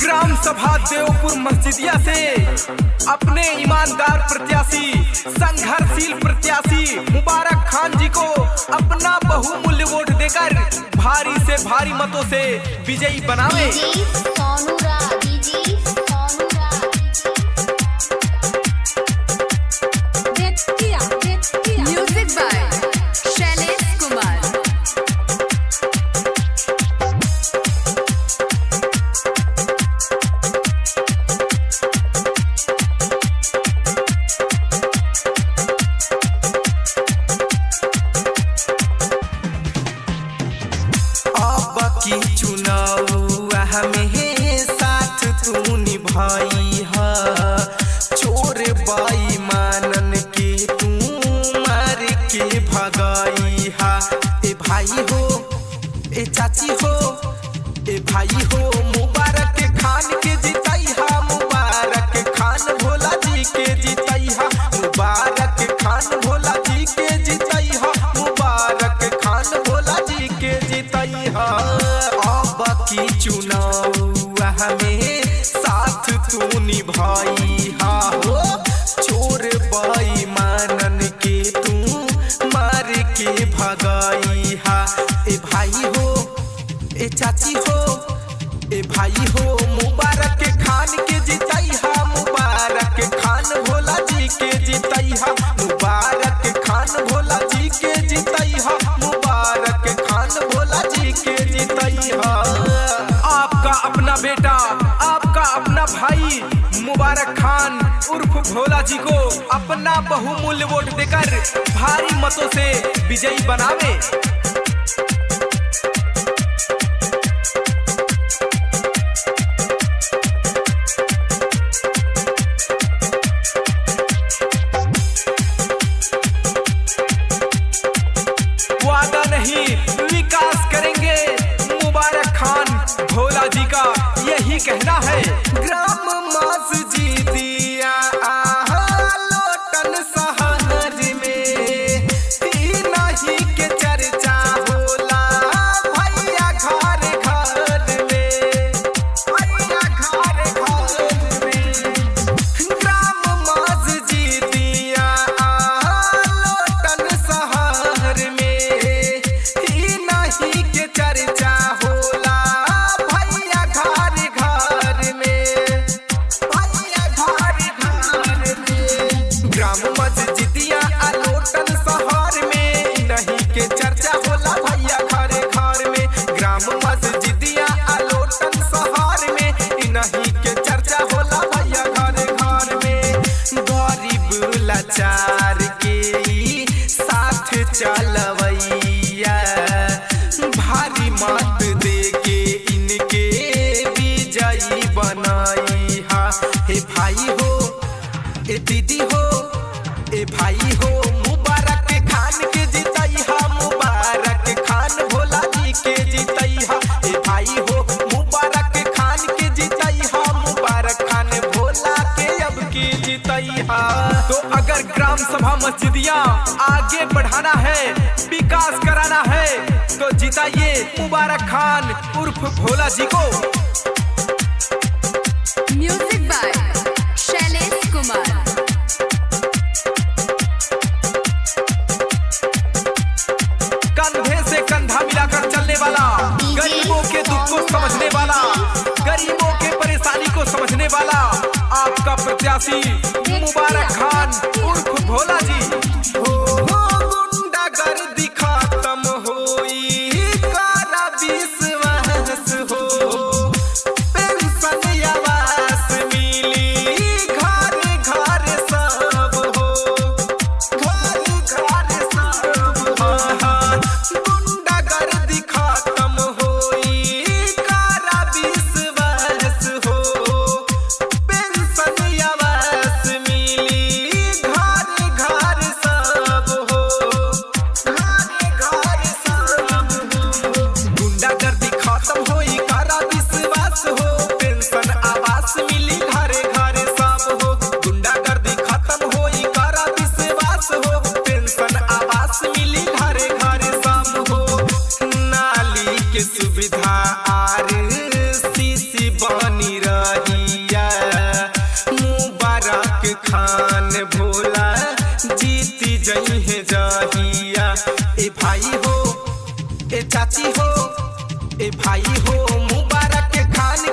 Gram सभा देवपुर मस्जिदिया से अपने ईमानदार प्रत्याशी, संघर्षशील प्रत्याशी मुबारक खान जी को अपना बहुमूल्य वोट देकर भारी से भारी मतों से विजयी बनावे। Music by Shailesh Kumar. की चुनाव हमें साथ तू निभाई है, चोर बाई मानन के तू मार के भगाई है। ए भाई हो, ए चाची हो, ए भाई हो, मुबारक खान के जिताई है, मुबारक खान भोला जी के जिताई है, मुबारक खान भोला जी के जिताई है, मुबारक खान भोला जी के जिताई है। की चुनाव हमें साथ तू निभाई हा हो, चोर बाई मानन के तू मार के भगाई हा। ए भाई हो, ए चाची हो, ए भाई हो, मुबारक खान के जिताई हा, मुबारक खान भोला जी के जिताई हा, मुबारक खान भोला जी के जिताई हा, मुबारक खान भोला जी के जिताई हा। आपका अपना बेटा, आपका अपना भाई मुबारक खान उर्फ भोला जी को अपना बहुमूल्य वोट देकर भारी मतों से विजयी बनावे। वादा नहीं विकास करेंगे मुबारक खान भोला जी का यही कहना है। ग्राम मस्जिदिया लोटन शहर में नहीं के चर्चा होला भैया घर घर में, भैया घर घर में। ग्राम मस्जिदिया लोटन शहर में नहीं के चर्चा होला भैया घर घर में, भैया घर घर में। ग्राम मस्जिदिया लोटन शहर में नहीं के चर्चा होला भैया घर घर में, ग्राम मस्जिदिया लोटन शहर में नहीं के चर्चा होला भैया घर घर में। गरीब लाचार के साथ चलवैया भारी मत दे के इनके विजयी बनाई हा। हे भाई हो, ए दीदी हो, ए भाई हो, मुबारक खान के जिताई हा, मुबारक खान भोला जी के जिताई हा। ए भाई हो, मुबारक खान के जिताई हा, मुबारक खान भोला के अब की जिताई हा। तो अगर ग्राम सभा मस्जिदिया आगे बढ़ाना है, विकास कराना है तो जिताइए मुबारक खान उर्फ भोला जी को। Music by Shailesh Kumar. कंधे से कंधा मिलाकर चलने वाला, गरीबों के दुख को समझने वाला, गरीबों के परेशानी को समझने वाला आपका प्रत्याशी मुबारक खान उर्फ भोला जी। हो गुंडागर्दी खत्म होई करा विश्वास हो, पेंशन आवास मिली घर घर सब हो, घर घर सब हो। गुंडागर्दी खत्म होई करा विश्वास हो, पेंशन आवास मिली घर घर ए चाची हो ए भाई हो मुबारक खान